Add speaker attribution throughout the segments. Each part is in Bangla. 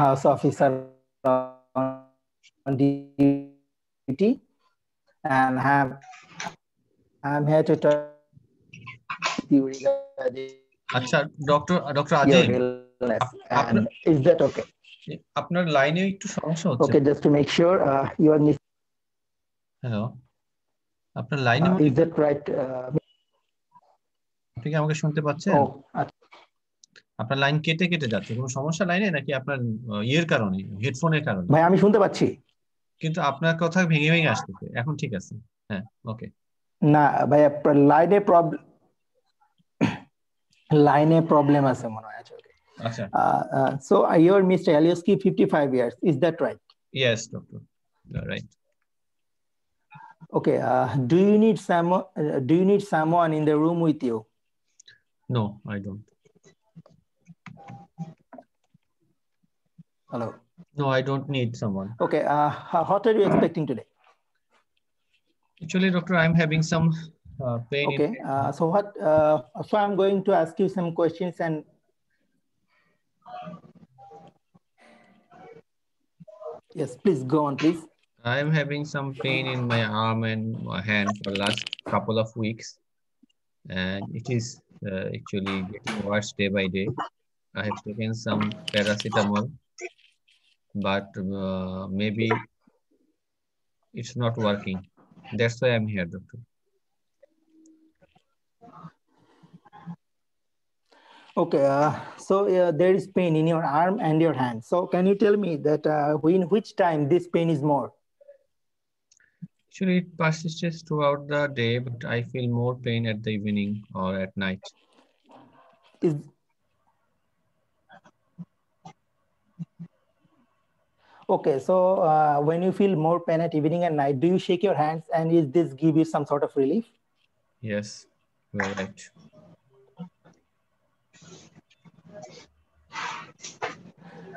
Speaker 1: house officer on duty, and I'm here to talk to you regarding
Speaker 2: আচ্ছা doctor
Speaker 1: your
Speaker 2: Azim,
Speaker 1: illness. And
Speaker 2: আপনার
Speaker 1: is that okay?
Speaker 2: আপনার লাইনে একটু সমস্যা হচ্ছে।
Speaker 1: Okay, just to make sure you are.
Speaker 2: Hello, আপনার লাইনে
Speaker 1: Is that right?
Speaker 2: আপনি কি আমাকে শুনতে পাচ্ছেন?
Speaker 1: Oh,
Speaker 2: আপনার লাইন কেটে কেটে যাচ্ছে, কোনো সমস্যা লাইনে নাকি আপনার ইয়ের কারণে, হেডফোনের কারণে?
Speaker 1: ভাই আমি শুনতে পাচ্ছি,
Speaker 2: কিন্তু আপনার কথা ভেঙে ভেঙে আসতেছে। এখন ঠিক আছে, হ্যাঁ ওকে।
Speaker 1: না ভাই লাইনে প্রবলেম আছে মনে হয়।
Speaker 2: আচ্ছা,
Speaker 1: so you're Mr. Alioski, 55 years, is that right?
Speaker 2: yes doctor, right.
Speaker 1: Okay, do you need someone in the room with you?
Speaker 2: No, I don't.
Speaker 1: Hello.
Speaker 2: No, I don't need someone.
Speaker 1: Okay, what are you expecting today?
Speaker 2: Actually doctor, I'm having some pain.
Speaker 1: Okay, so I'm going to ask you some questions, and yes, please go on, please.
Speaker 2: I'm having some pain in my arm and my hand for last couple of weeks, and it is actually getting worse day by day. I have taken some paracetamol, but maybe it's not working. That's why I'm here, doctor.
Speaker 1: Okay, so there is pain in your arm and your hand. So can you tell me that in which time this pain is more?
Speaker 2: Actually, it persists throughout the day, but I feel more pain at the evening or at night.
Speaker 1: Is Okay, so when you feel more pain at evening and night, do you shake your hands, and is this give you some sort of relief?
Speaker 2: Yes, you're right.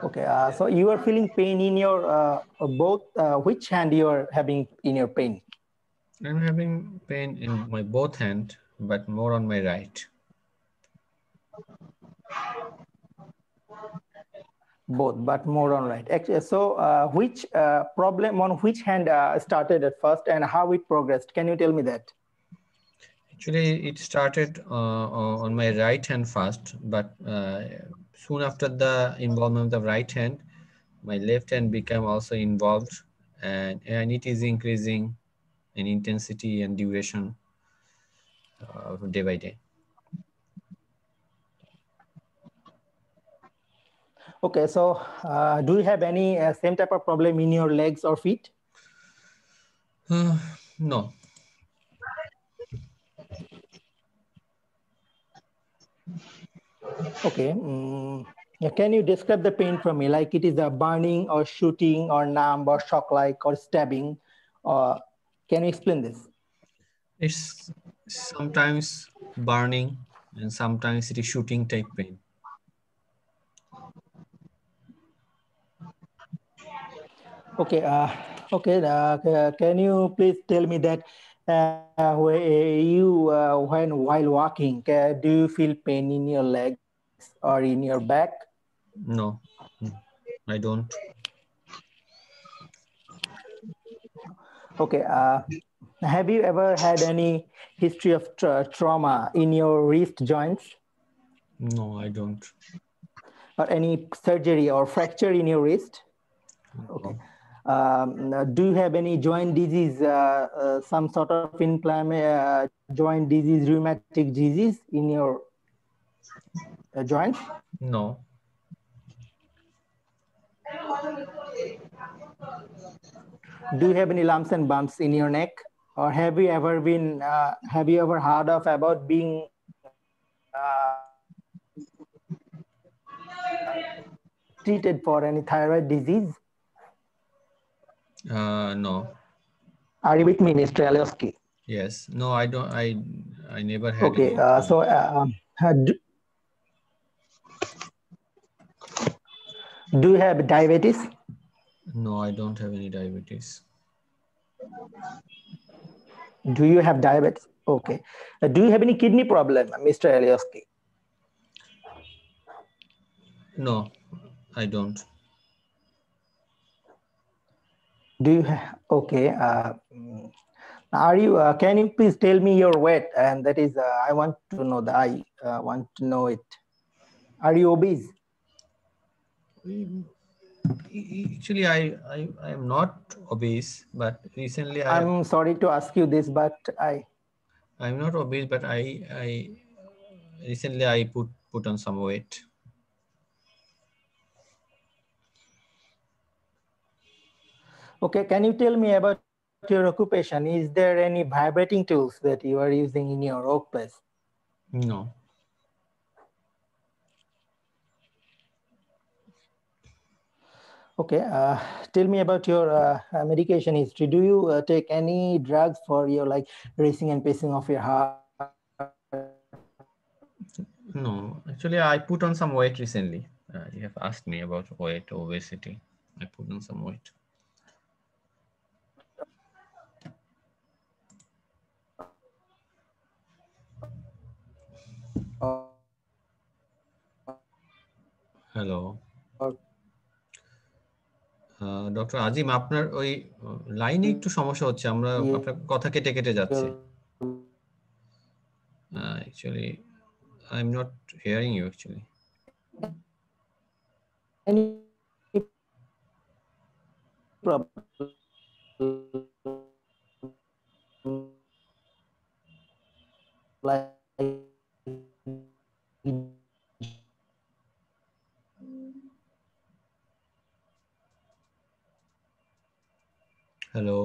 Speaker 1: Okay, so you are feeling pain in your both, which hand you are having in your pain?
Speaker 2: I'm having pain in my both hand, but more on my right.
Speaker 1: Both, but more on right. Actually, so which problem on which hand started at first, and how it progressed? Can you tell me that?
Speaker 2: Actually, it started on my right hand first, but soon after the involvement of the right hand, my left hand became also involved, and it is increasing in intensity and duration day by day.
Speaker 1: Okay, so do you have any same type of problem in your legs or feet?
Speaker 2: No.
Speaker 1: Okay. Can you describe the pain for me? Like it is a burning or shooting or numb or shock-like or stabbing? Can you explain this?
Speaker 2: It's sometimes burning and sometimes it is shooting type pain.
Speaker 1: Okay. Okay. Can you please tell me that when while walking, do you feel pain in your legs or in your back?
Speaker 2: No, I don't.
Speaker 1: Okay. Have you ever had any history of trauma in your wrist joints,
Speaker 2: No, I don't.
Speaker 1: or any surgery or fracture in your wrist? Okay. Do you have any joint disease, some sort of joint disease, rheumatic disease in your joints?
Speaker 2: No.
Speaker 1: Do you have any lumps and bumps in your neck, or have you ever heard of about being treated for any thyroid disease?
Speaker 2: No.
Speaker 1: Are you with me, Mr. Alioski?
Speaker 2: Yes. No, I don't. I never had.
Speaker 1: Okay. Do you have diabetes?
Speaker 2: No, I don't have any diabetes.
Speaker 1: Do you have diabetes? Okay. Do you have any kidney problem, Mr. Alioski?
Speaker 2: No, I don't.
Speaker 1: Do you okay? Are you? Can you please tell me your weight? And that is, I want to know that. I want to know it. Are you obese?
Speaker 2: Actually, I am not obese, but recently
Speaker 1: I'm sorry to ask you this, but
Speaker 2: I'm not obese, but I recently I put on some weight.
Speaker 1: Okay, can you tell me about your occupation? Is there any vibrating tools that you are using in your workplace?
Speaker 2: No.
Speaker 1: Okay, tell me about your medication history. Do you take any drugs for your like racing and pacing of your heart?
Speaker 2: No, actually, I put on some weight recently. You have asked me about weight, obesity. I put on some weight. Hello doctor Azim, আপনার ওই লাইনে একটু সমস্যা হচ্ছে, আমরা আপনার কথা কেটে কেটে যাচ্ছে। Actually, I'm not hearing you actually.
Speaker 1: Any problem? Like
Speaker 2: hello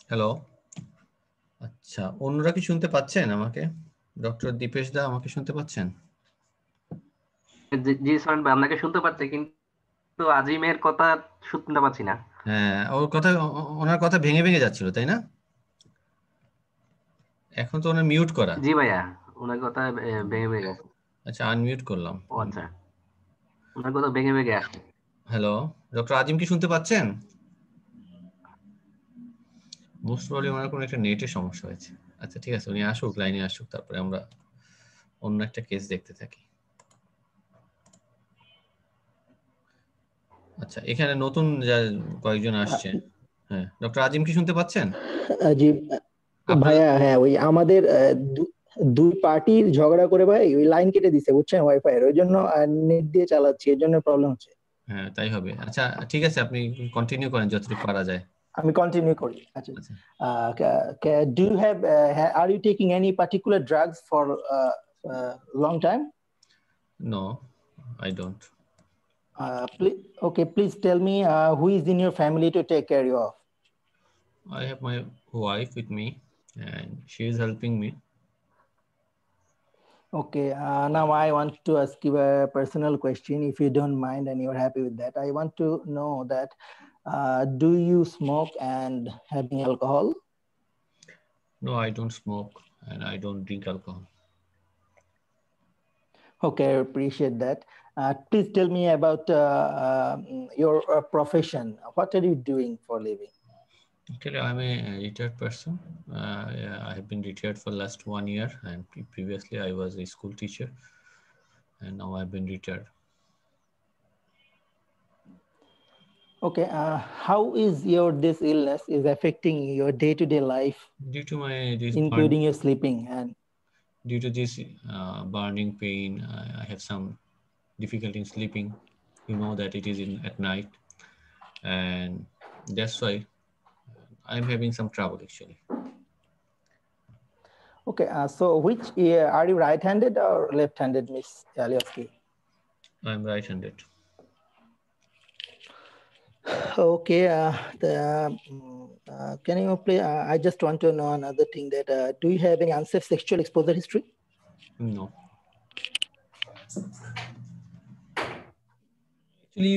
Speaker 2: hello আচ্ছা, অন্যরা কি শুনতে পাচ্ছেন আমাকে? ডক্টর দীপেশ দা আমাকে শুনতে পাচ্ছেন?
Speaker 3: জি সোহেল ভাই, আপনাকে শুনতে পাচ্ছি, কিন্তু আজিমের কথা শুনতে পাচ্ছি না।
Speaker 2: হ্যাঁ, ওনার কথা ভেঙে ভেঙে যাচ্ছিল, তাই না? এখন তো ওনার মিউট করা।
Speaker 3: জি ভাইয়া, ওনার কথা ভেঙে ভেঙে গেছে।
Speaker 2: আচ্ছা, আনমিউট করলাম।
Speaker 3: ও আচ্ছা, ওনার কথা ভেঙে ভেঙে আসছে।
Speaker 2: হ্যালো ডক্টর আজিম, কি শুনতে পাচ্ছেন? মোস্ট প্রবাবলি ওনার কোনো একটা নেটের সমস্যা হয়েছে। আচ্ছা ঠিক আছে, উনি আসুক, লাইনে আসুক, তারপরে আমরা অন্য একটা কেস দেখতে থাকি। আচ্ছা, এখানে নতুন কয়েকজন আসছে। হ্যাঁ, ডক্টর আজিম কি শুনতে পাচ্ছেন?
Speaker 1: জি ভাইয়া, হ্যাঁ ওই আমাদের দুই পার্টির ঝগড়া করে ভাই ওই লাইন কেটে দিছে, বুঝছেন, ওয়াইফাই এর, ওই জন্য নেট দিয়ে চালাচ্ছি, এর জন্য প্রবলেম হচ্ছে।
Speaker 2: হ্যাঁ তাই হবে। আচ্ছা ঠিক আছে, আপনি কন্টিনিউ করেন যতটুকু পারা যায়।
Speaker 1: আমি কন্টিনিউ করি। আচ্ছা, do you have are you taking any particular drugs for long time?
Speaker 2: No, I don't.
Speaker 1: Okay, please tell me who is in your family to take care of?
Speaker 2: I have my wife with me and she is helping me.
Speaker 1: Okay, now I want to ask you a personal question, if you don't mind and you're happy with that. I want to know that do you smoke and having alcohol?
Speaker 2: No, I don't smoke and I don't drink alcohol.
Speaker 1: Okay, I appreciate that. Please tell me about your profession. What are you doing for a living?
Speaker 2: Actually, I'm a retired person. Yeah, I have been retired for last 1 year, and previously I was a school teacher, and now I've been retired.
Speaker 1: Okay, how is this illness is affecting your day-to-day life,
Speaker 2: Due to
Speaker 1: including your sleeping? And
Speaker 2: due to this burning pain, I have some difficulty in sleeping. You know that it is at night, and that's why I'm having some trouble actually.
Speaker 1: okay, so which are you right-handed or left-handed, Miss Alievsky?
Speaker 2: I'm right-handed.
Speaker 1: Okay, can you play? I just want to know another thing, that do you have any unsafe sexual exposure history?
Speaker 2: No. Actually,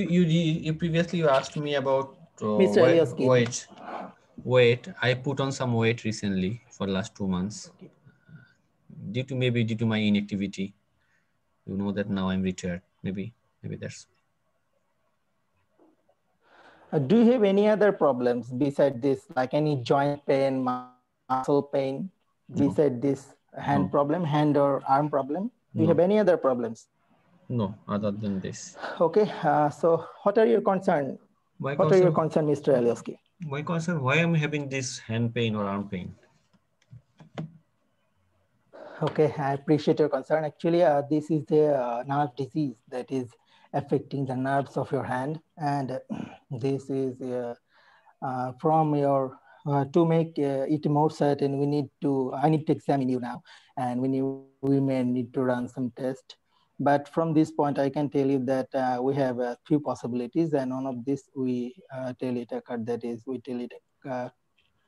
Speaker 2: you previously you asked me about
Speaker 1: Mr. Alievsky.
Speaker 2: weight. I put on some weight recently for last 2 months.
Speaker 1: Okay.
Speaker 2: Due to my inactivity. You know that now I'm retired. Maybe that's.
Speaker 1: Do you have any other problems beside this, like any joint pain, muscle pain, beside this hand
Speaker 2: No.
Speaker 1: problem, hand or arm problem? Do you
Speaker 2: No.
Speaker 1: have any other problems?
Speaker 2: No, other than this.
Speaker 1: Okay, so what are your concern?
Speaker 2: My
Speaker 1: What are your
Speaker 2: concern,
Speaker 1: concern, Mr. Alioski?
Speaker 2: why am I having this hand pain or arm pain?
Speaker 1: Okay, I appreciate your concern. Actually, this is the nerve disease that is affecting the nerves of your hand, and this is from your to make it more certain. I need to examine you now, and we may need to run some tests. But from this point, I can tell you that we have a few possibilities, and one of this we tell it occurred. That is, we tell it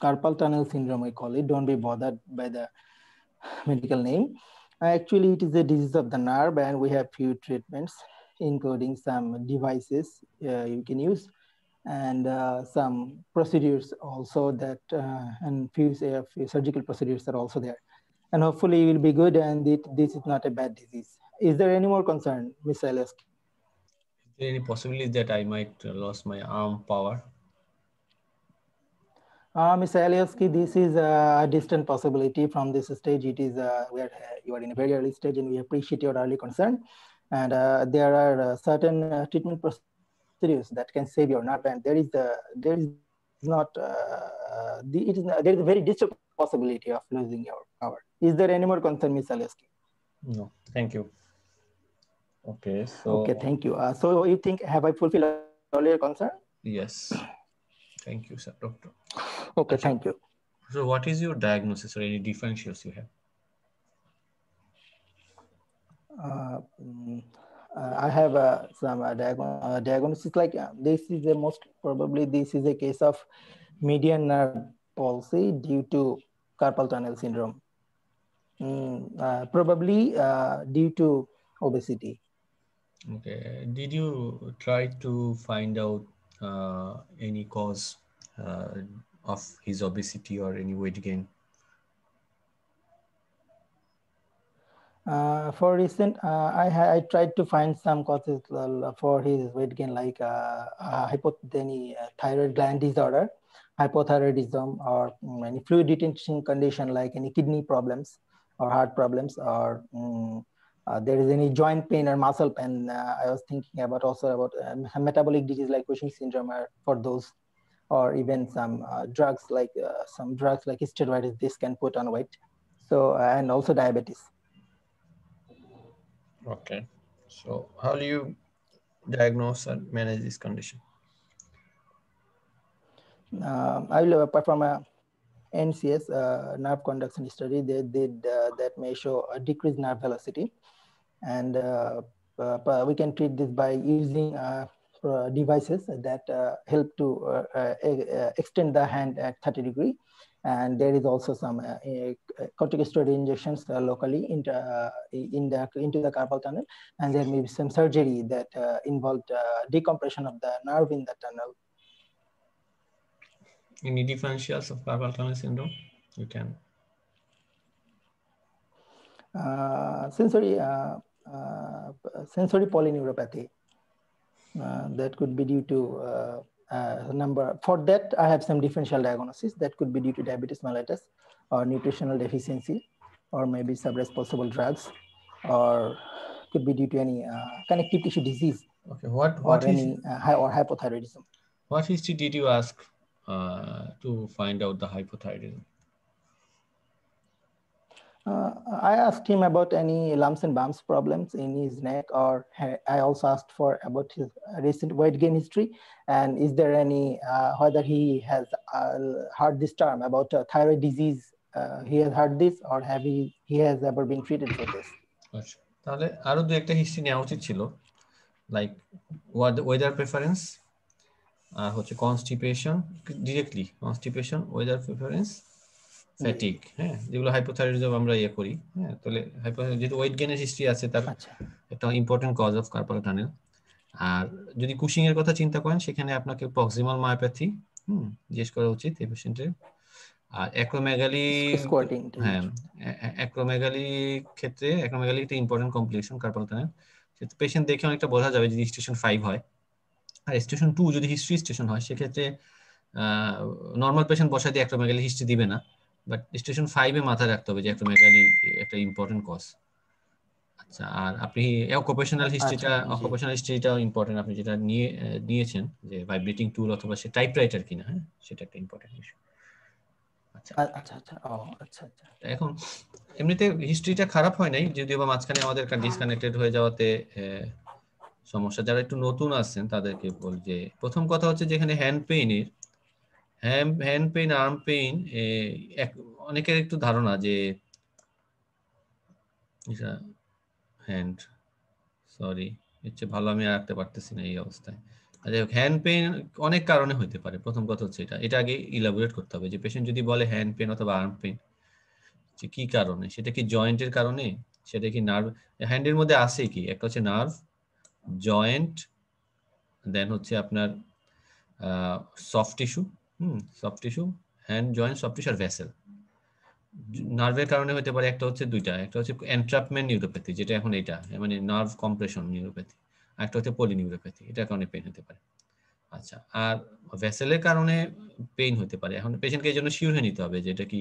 Speaker 1: carpal tunnel syndrome. We call it. Don't be bothered by the medical name. Actually, it is a disease of the nerve, and we have few treatments, including some devices you can use, and some procedures also that, and few surgical procedures are also there. And hopefully you will be good, and this is not a bad disease. Is there any more concern, Ms. Alioski?
Speaker 2: Is there any possibility that I might lose my arm power?
Speaker 1: Ms. Alioski, this is a distant possibility from this stage. It is where you are in a very early stage, and we appreciate your early concern. And there are certain treatment procedures that can save your nerve, and there is not there is a very distant possibility of losing your power. Is there any more concern, Ms. Alioski?
Speaker 2: No, thank you. Okay, so
Speaker 1: Okay, thank you. So you think, have I fulfilled all your concern?
Speaker 2: yes, thank you, sir, doctor.
Speaker 1: Okay, thank you.
Speaker 2: So what is your diagnosis or any differentials you have?
Speaker 1: I have some diagnosis like this is the most probably this is a case of median nerve palsy due to carpal tunnel syndrome. Probably due to obesity.
Speaker 2: Okay, did you try to find out any cause of his obesity or any weight gain?
Speaker 1: For recent, I tried to find some causes for his weight gain, like any thyroid gland disorder, hypothyroidism, or any fluid retention condition like any kidney problems or heart problems, or there is any joint pain or muscle pain. I was thinking about also about metabolic disease like Cushing's syndrome for those, or even some drugs like steroids. This can put on weight. So and also diabetes.
Speaker 2: Okay, so how do you diagnose and manage this condition?
Speaker 1: I will perform a NCS nerve conduction study. They did that may show a decreased nerve velocity, and we can treat this by using devices that help to extend the hand at 30 degrees. And there is also some corticosteroid injections locally into the carpal tunnel, and there may be some surgery that involved decompression of the nerve in the tunnel.
Speaker 2: Any differentials of carpal tunnel syndrome? You can.
Speaker 1: Sensory polyneuropathy. That could be due to number. For that, I have some differential diagnosis that could be due to diabetes mellitus or nutritional deficiency, or maybe suppressible drugs, or could be due to any connective tissue disease.
Speaker 2: Okay,
Speaker 1: or hypothyroidism.
Speaker 2: What history did you ask to find out the hypothyroidism?
Speaker 1: I asked him about any lumps and bumps problems in his neck, or I also asked for about his recent weight gain history, and is there any whether he has heard this term about thyroid disease. He has heard this, or he has ever been treated for this.
Speaker 2: আচ্ছা, তাহলে আরো দু একটা হিস্ট্রি নেওয়া উচিত ছিল, লাইক ওয়েদার প্রেফারেন্স, আর হচ্ছে constipation, directly constipation, weather preference, fatigue, হ্যাঁ, যেগুলো হাইপোথাইরয়েডিজম আমরা ইয়ে করি, হ্যাঁ, তাহলে যেহেতু ওয়েট গেনের হিস্ট্রি আছে, তার একটা important cause of carpal tunnel. আর যদি কুশিং এর কথা চিন্তা করেন, সেখানে আপনাকে প্রক্সিমাল মায়োপ্যাথি জিজ্ঞেস করা উচিত এই পেশেন্টের। আর অ্যাক্রোমেগালি, হ্যাঁ, অ্যাক্রোমেগালি ক্ষেত্রে অ্যাক্রোমেগালি একটা important complication carpal tunnel. Patient দেখে অনেকটা বোঝা যাবে যদি স্টেশন 5 হয়, আর স্টেশন 2 যদি হিস্ট্রি স্টেশন হয়, সেক্ষেত্রে নর্মাল পেশেন্ট বসায় দিয়ে অ্যাক্রোমেগালি হিস্ট্রি দিবে না, বাট স্টেশন 5-এ মাথায় রাখতে হবে যে অ্যাক্রোমেগালি একটা ইম্পর্টেন্ট কজ। আচ্ছা, আর আপনি অকুপেশনাল হিস্ট্রিটাও ইম্পর্টেন্ট, আপনি যেটা নিয়েছেন যে ভাইব্রেটিং টুল অথবা সে টাইপরাইটার কিনা, হ্যাঁ সেটা একটা ইম্পর্টেন্ট ইস্যু। আচ্ছা
Speaker 1: আচ্ছা আচ্ছা, ও আচ্ছা আচ্ছা।
Speaker 2: এখন এমনিতে হিস্ট্রিটা খারাপ হয় নাই, যদিও বা মাঝখানে আমাদের ডিসকানেক্টেড হয়ে যাওয়াতে সমস্যা। যারা একটু নতুন আছেন তাদেরকে বল যে প্রথম কথা হচ্ছে যেখানে হ্যান্ড পেইন আর্ম পেইন, অনেকের একটু ধারণা যে হ্যান্ড, সরি হচ্ছে ভালো আমি রাখতে পারতেছি না এই অবস্থায়। আচ্ছা, হ্যান্ড পেইন অনেক কারণে হতে পারে। প্রথম কথা হচ্ছে এটা আগে ইলাবোরেট করতে হবে যে পেশেন্ট যদি বলে হ্যান্ড পেইন অথবা আর্ম পেইন, যে কি কারণে, সেটা কি জয়েন্টের কারণে, সেটা কি নার্ভ, হ্যান্ডের মধ্যে আছে কি, একটা হচ্ছে নার্ভ, জয়েন্ট, দেন হচ্ছে আপনার soft tissue, soft tissue, hand, joint, soft tissue আর ভেসেল। নার্ভের কারণে হতে পারে একটা হচ্ছে দুইটা, একটা হচ্ছে এন্ট্রাপমেন্ট নিউরোপ্যাথি, যেটা এখন এটা মানে নার্ভ কম্প্রেশন নিউরোপ্যাথি, আর একটা হচ্ছে পলিনিউরোপ্যাথি, এটার কারণে পেইন হতে পারে। আচ্ছা, আর ভেসেলের কারণে পেইন হতে পারে। এখন পেশেন্টকে এই জন্য শিওর হয়ে নিতে হবে যে এটা কি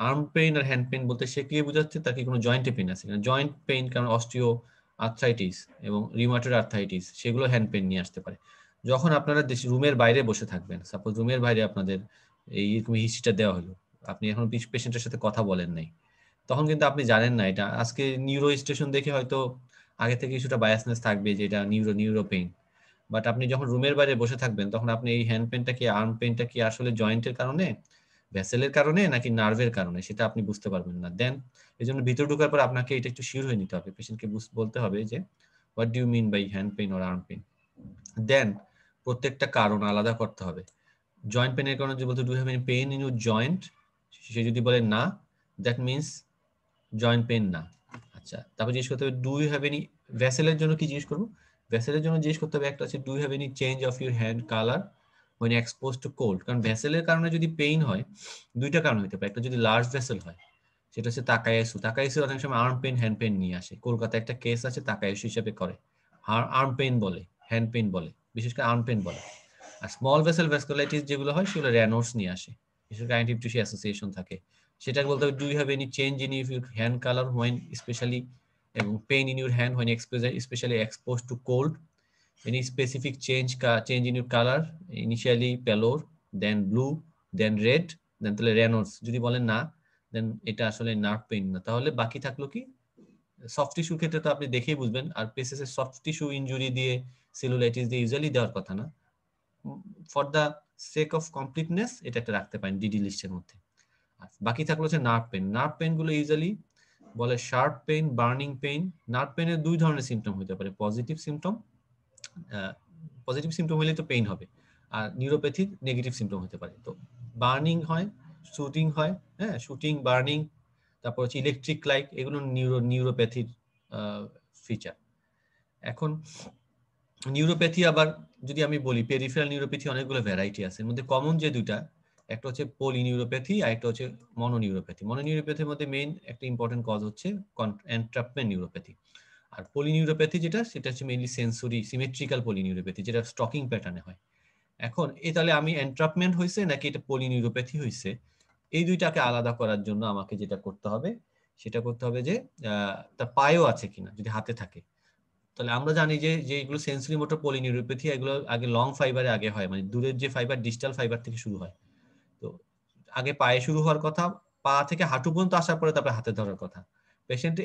Speaker 2: আর্ম পেইন আর হ্যান্ড পেইন বলতে সে কি বোঝাচ্ছে, তার কি কোনো জয়েন্টে পেইন আছে কিনা। জয়েন্ট পেইন কারণ অস্টিও আর্থ্রাইটিস এবং রিউমাটয়েড আর্থ্রাইটিস, সেগুলো হ্যান্ড পেইন নিয়ে আসতে পারে। যখন আপনারা রুমের বাইরে বসে থাকবেন, সাপোজ রুমের বাইরে আপনাদের এইরকম হিস্ট্রিটা দেওয়া হলো, আপনি এখন পেশেন্টের সাথে কথা বলেন নাই, তখন কিন্তু আপনি জানেন না এটা। আজকে নিউরো স্টেশন দেখে হয়তো আগে থেকে কিছুটা বায়াসনেস থাকবে যে এটা নিউরো পেইন, বাট আপনি যখন রুমের বাইরে বসে থাকবেন তখন আপনি এই হ্যান্ড পেইনটা কি আর্ম পেইনটা কি আসলে জয়েন্টের কারণে, ভেসেলের কারণে, নাকি নার্ভের কারণে, সেটা আপনি বুঝতে পারবেন না। দেন এই জন্য ভিতরে ঢোকার পর আপনাকে এটা একটু শিওর হয়ে নিতে হবে, পেশেন্টকে বলতে হবে যে what do you mean by hand pain or arm pain. Then প্রত্যেকটা কারণ আলাদা করতে হবে। জয়েন্ট পেইনের কারণে যদি বলতে do have any pain in your joint, সে যদি বলে না, দ্যাট মিনস জয়েন্ট পেইন না। আচ্ছা, তারপর জিজ্ঞেস করতে হবে ডু ইউ হ্যাভ এনি, ভেসেলের জন্য কি জিজ্ঞেস করবো, ভেসেলের জন্য জিজ্ঞেস করতে হবে একটা আছে do you have any change of your hand colour when exposed to cold। কারণ ভেসেলের কারণে যদি পেইন হয়, দুইটা কারণ হতে পারে। একটা যদি লার্জ ভেসেল হয়, সেটা হচ্ছে তাকাইসু অনেক সময় আর্ম পেইন হ্যান্ড পেইন নিয়ে আসে। কলকাতায় একটা কেস আছে, তাকাইসু হিসেবে করে, আর্ম পেইন বলে, হ্যান্ড পেইন বলে, বিশেষ করে আর্ম পেইন বলে। আর স্মল ভেসেল ভ্যাসকুলাইটিস যেগুলো হয় সেগুলো র্যানোস নিয়ে আসে, বিশেষ করে কানেকটিভ টিস্যু অ্যাসোসিয়েশন থাকে। সেটা বলতে হবে do you have any change in your hand colour when specially, এবং pain in your hand when specially exposed to cold, any specific change in your color, initially pallor, then blue, then red, then তাহলে রেনল্ডস। যদি বলেন না, দেন এটা আসলে নার্ভ পেইন না। তাহলে বাকি থাকলো কি, সফট টিস্যুর ক্ষেত্রে তো আপনি দেখেই বুঝবেন, আর পেসেস এর সফট টিস্যু ইনজুরি দিয়ে, সেলুলাইটিস দিয়ে ইউজুয়ালি দেওয়ার কথা না। For the sake of completeness এটা একটা রাখতে পারেন ডিডি লিস্টের মধ্যে। আর বাকি থাকলো হচ্ছে নার্ভ পেইন। নার্ভ পেইন গুলো ইউজুয়ালি বলে sharp pain, burning pain. Nerve পেইনের দুই ধরনের সিমটম হতে পারে, পজিটিভ সিমটম, পজিটিভ সিমটম হলে তো পেইন হবে, আর নিউরোপ্যাথির নেগেটিভ সিমটম হতে পারে। তো বার্নিং হয়, শুটিং হয়, হ্যাঁ শুটিং, বার্নিং, তারপর হচ্ছে ইলেকট্রিক লাইট, এগুলো নিউরোপ্যাথির ফিচার। এখন নিউরোপ্যাথি আবার যদি আমি বলি, পেরিফেরাল নিউরোপ্যাথি অনেকগুলো ভ্যারাইটি আছে। এর মধ্যে কমন যে দুইটা, একটা হচ্ছে পলিনিউরোপ্যাথি আর একটা হচ্ছে মনোনিউরোপ্যাথি। মনোনিউরোপ্যাথির মধ্যে মেইন একটা ইম্পর্টেন্ট কজ হচ্ছে এন্ট্রাপমেন্ট নিউরোপ্যাথি। আর পলিনিউরোপ্যাথি যেটা, সেটা হচ্ছে মেইনলি সেন্সরি সিমেট্রিক্যাল পলিনিউরোপ্যাথি, যেটা স্টকিং প্যাটার্নে হয়। এখন তাহলে আমি এন্ট্রাপমেন্ট হয়েছে নাকি এটা পলিনিউরোপ্যাথি হয়েছে, এই দুইটাকে আলাদা করার জন্য আমাকে যেটা করতে হবে, সেটা করতে হবে যে তার পায়েও আছে কিনা। যদি হাতে থাকে, তাহলে আমরা জানি যে এগুলো সেন্সরি মোটর পলিনিউরোপ্যাথি, এগুলো আগে লং ফাইবারে আগে হয়, মানে দূরের যে ফাইবার, ডিস্টাল ফাইবার থেকে শুরু হয়। তো আগে পায়ে শুরু হওয়ার কথা, পা থেকে হাঁটু পর্যন্ত আসার পরে তারপরে হাতে ধরার কথা।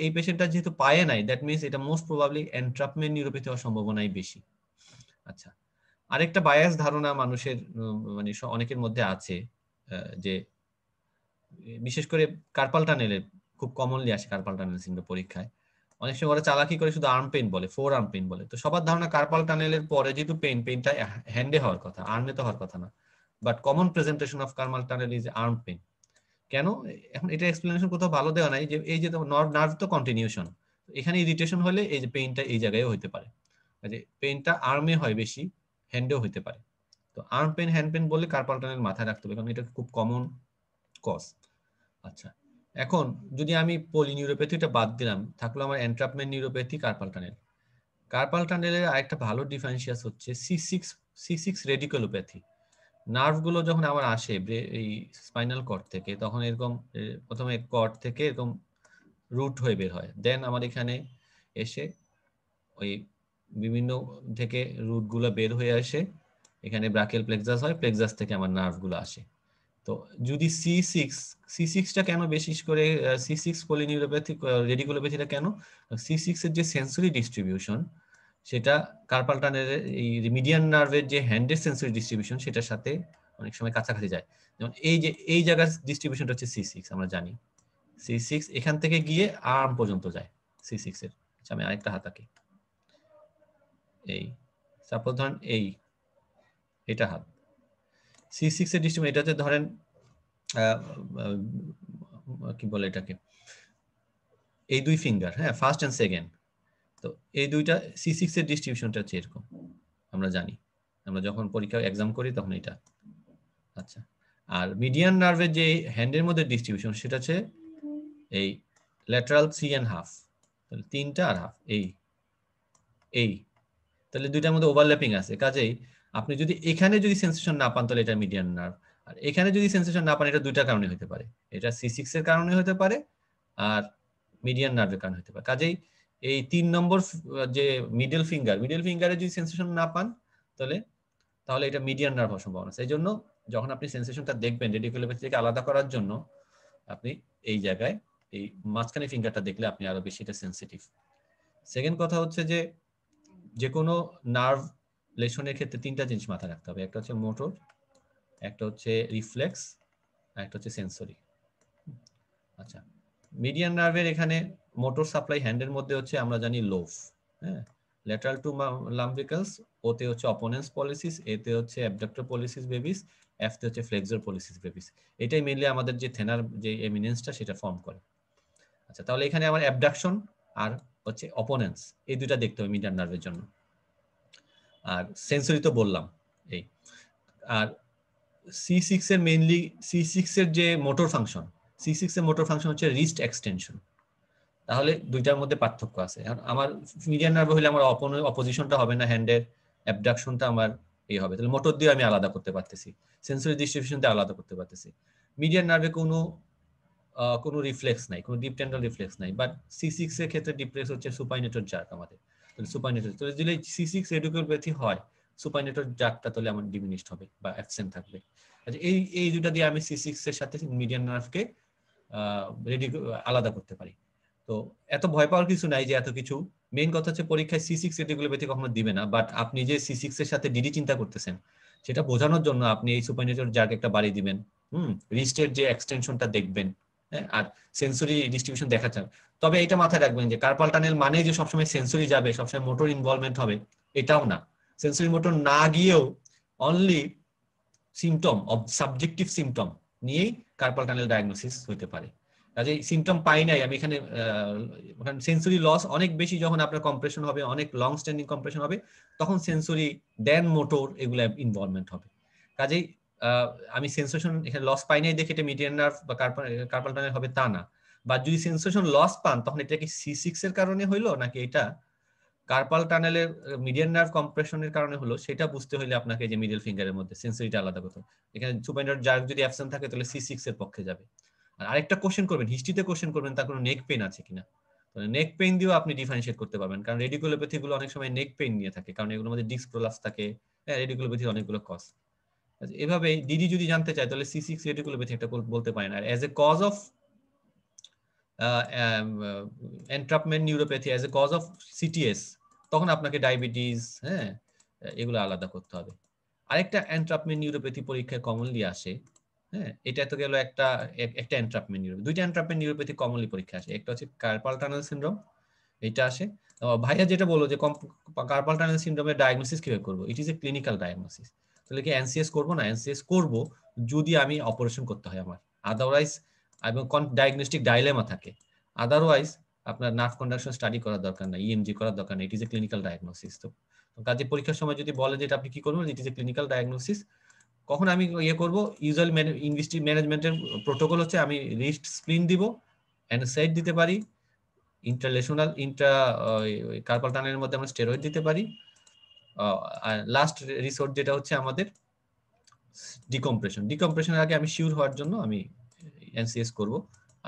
Speaker 2: এই পেশেন্টটা যেহেতু পায়ে নাই, দ্যাট মিনস এটা মোস্ট প্রবাবলি এন্ট্রাপমেন্ট নিউরোপ্যাথি হওয়ার সম্ভাবনাই বেশি। আচ্ছা, আরেকটা বায়াস ধারণা মানুষের মানে অনেকের মধ্যে আছে, যে বিশেষ করে কার্পাল টানেলের খুব কমনলি আসে কার্পাল টানেল সিনড্রোম পরীক্ষায়। অনেক সময় ওরা চালাকি করে শুধু আর্ম পেইন বলে, ফোর আর্ম পেইন বলে। তো সবার ধারণা কার্পাল টানেলের পরে যেহেতু পেইনটা হ্যান্ডে হওয়ার কথা, আর্মে তো হওয়ার কথা না। But common presentation of carpal tunnel is arm pain. কেন? এখন এটা এক্সপ্লেনেশন কোথাও ভালো দেওয়া নাই, যে এই যে নার্ভ তো কন্টিনিউশন, এখানে ইরিটেশন হলে এই যে পেইনটা এই জায়গায় হইতে পারে। যে পেইনটা আর্মে হয় বেশি, হ্যান্ডেও হইতে পারে। তো আর্ম পেইন, হ্যান্ড পেইন বললে কার্পাল টানেল মাথায় রাখতে হবে, কারণ এটা খুব কমন কজ। আচ্ছা, এখন যদি আমি পলিনিউরোপ্যাথিটা বাদ দিলাম, থাকলো আমার entrapment neuropathy, carpal tunnel. Carpal টানেলের আরেকটা ভালো ডিফারেন্সিয়াস হচ্ছে C6 রেডিকুলোপ্যাথি। নার্ভ গুলো যখন আমার আসে এই স্পাইনাল কর্ড থেকে, তখন এরকম প্রথমে কর্ড থেকে এরকম রুট হয়ে বের হয়, দেন আমার এখানে এসে ওই বিভিন্ন থেকে রুট গুলো বের হয়ে আসে, এখানে ব্রাকিয়াল প্লেক্সাস হয়, প্লেক্সাস থেকে আমার নার্ভ গুলো আসে। তো যদি C6টা কেন বিশেষ করে C6 পলিনিউরোপ্যাথি রেডিকুলোপ্যাথিটা কেন, C6 এর যে সেন্সরি ডিস্ট্রিবিউশন সেটা কার্পাল টানেলের এই মিডিয়ান নার্ভের যে হ্যান্ডের সেন্সরি ডিস্ট্রিবিউশন সেটার সাথে অনেক সময় কাছাকাছি যায়। যেমন এই যে এই জায়গার ডিস্ট্রিবিউশনটা হচ্ছে C6, আমরা জানি C6 এখান থেকে গিয়ে আর্ম পর্যন্ত যায় C6 এর। আচ্ছা আমি আরেকটা হাত আঁকি, এই সাপোজ ধরেন এটা হাত, C6 এর ডিস্ট্রিবিউশন এটাতে ধরেন কি বলে এটাকে, এই দুই ফিঙ্গার, হ্যাঁ, ফার্স্ট এন্ড সেকেন্ড। তো এই দুইটা C6 এর ডিস্ট্রিবিউশনটা হচ্ছে এরকম, আমরা জানি, আমরা যখন পরীক্ষা এক্সাম করি তখন এটা। আচ্ছা, আর মিডিয়ান নার্ভের যে হ্যান্ডের মধ্যে ডিস্ট্রিবিউশন সেটা হচ্ছে এই ল্যাটারাল 3.5, তাহলে 3টা আর হাফ, এই তাহলে দুইটার মধ্যে ওভারল্যাপিং আছে। কাজেই আপনি যদি এখানে যদি সেন্সেশন না পান তাহলে এটা মিডিয়ান নার্ভ, আর এখানে যদি সেন্সেশন না পান এটা দুইটার কারণে হতে পারে, এটা C6 এর কারণে হতে পারে আর মিডিয়ান নার্ভের কারণে হতে পারে। কাজেই এই 3 নম্বর যে মিডল ফিঙ্গারে যদি সেন্সেশন না পান তাহলে এটা মিডিয়ান নার্ভ হওয়ার সম্ভাবনা আছে। এই জন্য যখন আপনি সেন্সেশনটা দেখবেন রেডিকুলোপ্যাথি থেকে আলাদা করার জন্য আপনি এই জায়গায় এই মাঝখানে ফিঙ্গারটা দেখলে আপনি আরো বেশি এটা সেন্সিটিভ। সেকেন্ড কথা হচ্ছে যে কোনো নার্ভ লেশনের ক্ষেত্রে 3টা জিনিস মাথায় রাখতে হবে, একটা হচ্ছে মোটর, একটা হচ্ছে রিফ্লেক্স, আর একটা হচ্ছে সেন্সরি। আচ্ছা, মিডিয়ান নার্ভের এখানে মোটর সাপ্লাই হ্যান্ডের মধ্যে হচ্ছে আমরা জানি লোভ, হ্যাঁ, ল্যাটারাল টু লাম্বিকালস, ওতে হচ্ছে অপোনেন্স পলিসিস, এতে হচ্ছে অ্যাবডাক্টর পলিসিস বেবিস, এফতে হচ্ছে ফ্লেক্সর পলিসিস বেবিস। এটাই মেইনলি আমাদের যে থেনার যে এমিনেন্সটা সেটা ফর্ম করে। আচ্ছা, তাহলে এখানে আমার অ্যাবডাকশন আর হচ্ছে অপোনেন্স এই দুইটা দেখতে হবে মিডিয়ান নার্ভের জন্য। আর সেন্সরি তো বললাম এই। আর C6 এর মেইনলি C6 এর যে মোটর ফাংশন, C6 এর মোটর ফাংশন হচ্ছে রিস্ট এক্সটেনশন। তাহলে দুইটার মধ্যে পার্থক্য আছে। আমার মিডিয়ান নার্ভ হলে আমার অপোজিশনটা হবে না হ্যান্ডের, অ্যাবডাকশনটা আমার এই হবে, তাহলে মোটর দিয়ে আমি আলাদা করতে পারতেছি, সেন্সরি ডিস্ট্রিবিউশন দিয়ে আলাদা করতে পারতেছি। মিডিয়ান নার্ভে কোনো রিফ্লেক্স নাই, কোনো ডিপ টেন্ডাল রিফ্লেক্স নাই, বাট C6 এর ক্ষেত্রে ডিফ্লেক্স হচ্ছে সুপাইনেটর জার্ক আমাদের। তাহলে সুপাইনেটর, তো যদি C6 রেডিকুলোপ্যাথি হয় সুপাইনেটর জার্কটা তাহলে আমার ডিমিনিশড হবে বা অ্যাবসেন্ট থাকবে। আচ্ছা, এই দুটো দিয়ে আমি C6 এর সাথে মিডিয়ান নার্ভকে আলাদা করতে পারি। তো এত ভয় পাওয়ার কিছু নাই যে এত কিছু, মেইন কথা হচ্ছে পরীক্ষায় C6 রেডিকুলোপ্যাথি কখনো দিবে না, বাট আপনি যে C6 এর সাথে ডিডি চিন্তা করতেছেন সেটা বোঝানোর জন্য আপনি এই সুপাইনেটর জার্ক একটা বাড়ি দিবেন, রিস্টের যে এক্সটেনশনটা দেখবেন, হ্যাঁ, আর সেন্সরি ডিস্ট্রিবিউশন দেখা যাবে। তবে এটা মাথায় রাখবেন যে কার্পাল টানেল মানে যে সবসময় সেন্সরি যাবে, সবসময় মোটর ইনভলভমেন্ট হবে এটাও না। সেন্সরি মোটর না গিয়েও only symptom of subjective symptom নিয়েই কার্পাল টানেল ডায়াগনোসিস হতে পারে। কাজে সিমটম পাই নাই আমি এখানে, সেন্সরি লস অনেক বেশি যখন আপনার কম্প্রেশন হবে, অনেক লং স্ট্যান্ডিং কম্প্রেশন হবে, তখন সেন্সরি দেন মোটর এগুলো ইনভলভমেন্ট হবে। কাজেই আমি সেন্সেশন এখানে লস পাই নাই দেখে এটা মিডিয়ান নার্ভ বা কার্পাল টানেল হবে তা না। বা যদি সেন্সেশন লস পান তখন এটা কি C6 এর কারণে হইলো নাকি এটা কার্পাল টানেলের মিডিয়ান নার্ভ কম্প্রেশনের কারণে হলো, সেটা বুঝতে হলে আপনাকে যে মিডল ফিঙ্গারের মধ্যে সেন্সরিটা আলাদা করতে হবে। এখানে সুপাইনেটর জার্ক যদি অ্যাবসেন্ট থাকে তাহলে C6 এর পক্ষে যাবে। আর আরেকটা কোশ্চেন করবেন, হিস্ট্রিতে কোশ্চেন করবেন তার কোনো নেক পেইন আছে কিনা, তাহলে নেক পেইন দিয়েও আপনি ডিফারেন্সিয়েট করতে পারবেন, কারণ রেডিকুলোপ্যাথি গুলো অনেক সময় নেক পেইন নিয়ে থাকে, কারণ এগুলোর মধ্যে ডিস্ক প্রলাপস থাকে, হ্যাঁ, রেডিকুলোপ্যাথির অনেকগুলো কজ। এভাবে ডিডি যদি জানতে চায় তাহলে C6 রেডিকুলোপ্যাথি একটা বলতে পারেন। আর as a cause of entrapment neuropathy, as a cause of CTS, তখন আপনাকে ডায়াবেটিস, হ্যাঁ, এগুলো আলাদা করতে হবে। আরেকটা এন্ট্রাপমেন্ট নিউরোপ্যাথি পরীক্ষায় কমনলি আসে, হ্যাঁ, এটা তো গেল একটা এন্ট্রাপমেন্ট নিউরোপ্যাথি, দুইটা এন্ট্রাপমেন্ট নিউরোপ্যাথি কমনলি পরীক্ষা আসে, একটা হচ্ছে কার্পাল টানেল সিনড্রোম, এটা আসে। ভাইয়া যেটা বললো যে কার্পাল টানেল সিনড্রোমের ডায়াগনোসিস কিভাবে করবো, it is a clinical diagnosis. তাহলে কি NCS করবো না? NCS করবো যদি আমি অপারেশন করতে হয় আমার, আদারওয়াইজ এবং ডায়াগনস্টিক ডাইলেমা থাকে, আদারওয়াইজ আপনার নার্ভ কন্ডাকশন স্টাডি করার দরকার নাই, EMG করার দরকার নেই, it is a clinical diagnosis. তো কাজে পরীক্ষার সময় যদি বলে যে আপনি কি করবেন, it is a clinical diagnosis, কখন আমি ইয়ে করবো, ইউজুয়াল ইনভেস্টিগেশন ম্যানেজমেন্টের প্রোটোকল হচ্ছে আমি রিস্ট স্প্লিন দিব, অ্যানাসাইড দিতে পারি, ইন্ট্রালেশনাল কার্পাল টানেলের মধ্যে আমরা স্টেরয়েড দিতে পারি, আর লাস্ট রিসোর্ট যেটা হচ্ছে আমাদের ডিকম্প্রেশনের আগে আমি শিওর হওয়ার জন্য আমি এনসিএস করব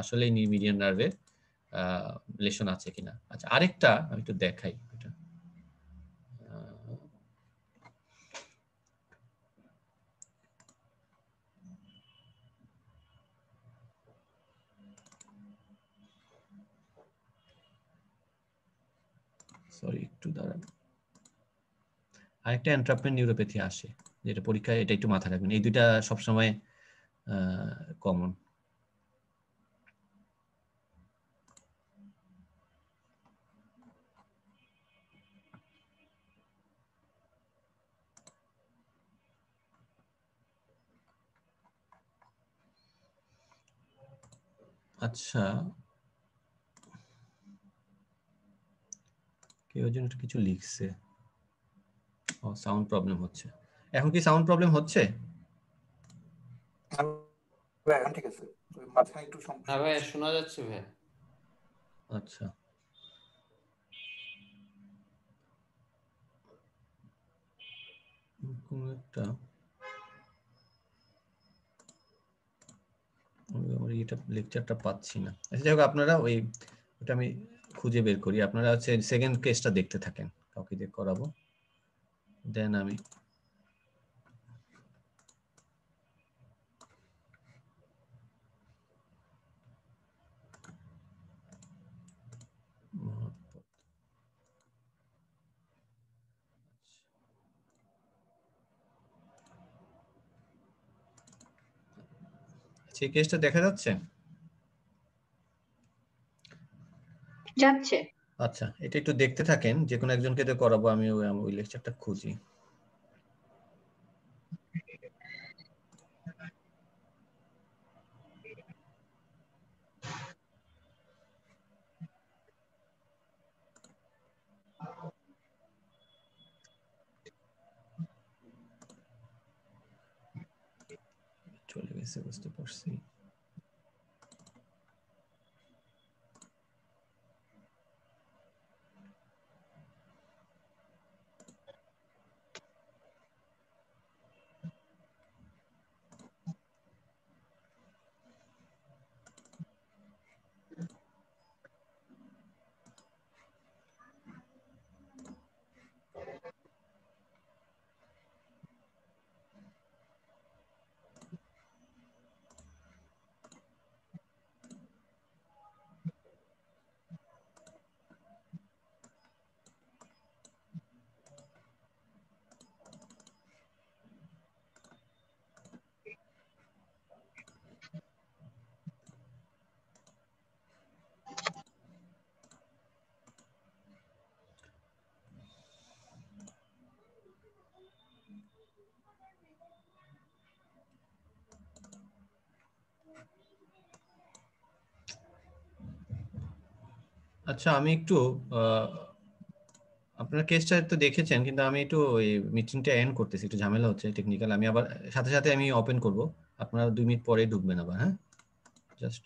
Speaker 2: আসলে মিডিয়ান নার্ভের লেশন আছে কিনা। আচ্ছা, আরেকটা আমি একটু দেখাই এটা। সরি, একটু দাঁড়ান। আরেকটা এন্ট্রাপমেন্ট নিউরোপ্যাথি আসে, যেটা পরীক্ষায়, এটা একটু মাথায় রাখবেন। এই দুইটা সবসময় কমন। আচ্ছা, কেউ যেন কিছু লিখছে। ও, সাউন্ড প্রবলেম হচ্ছে। এখন কি সাউন্ড প্রবলেম হচ্ছে?
Speaker 4: এখন ঠিক আছে, মাঝখানে একটু সমস্যা।
Speaker 5: হ্যাঁ ভাই, শোনা যাচ্ছে ভাই।
Speaker 2: আচ্ছা, কোন একটা আমার এটা লেকচারটা পাচ্ছি না। আচ্ছা, যাই হোক, আপনারা ওটা আমি খুঁজে বের করি। আপনারা হচ্ছে সেকেন্ড কেসটা দেখতে থাকেন, কাউকে দিয়ে করাবো, দেন আমি সেই কেসটা দেখা যাচ্ছে।
Speaker 6: যাচ্ছে।
Speaker 2: আচ্ছা, এটা একটু দেখতে থাকেন, যে কোনো একজনকে দিয়ে করাবো। আমি ওই লেকচারটা খুঁজি। চলে গেছে, বুঝতে পারছি। আচ্ছা, আমি একটু আপনার কেসটা তো দেখেছেন, কিন্তু আমি একটু ওই মিটিংটা এন্ড করতেছি, একটু ঝামেলা হচ্ছে টেকনিক্যাল। আমি আবার সাথে সাথে আমি ওপেন করব, আপনারা 2 মিনিট পরে ঢুকবেন আবার। হ্যাঁ, জাস্ট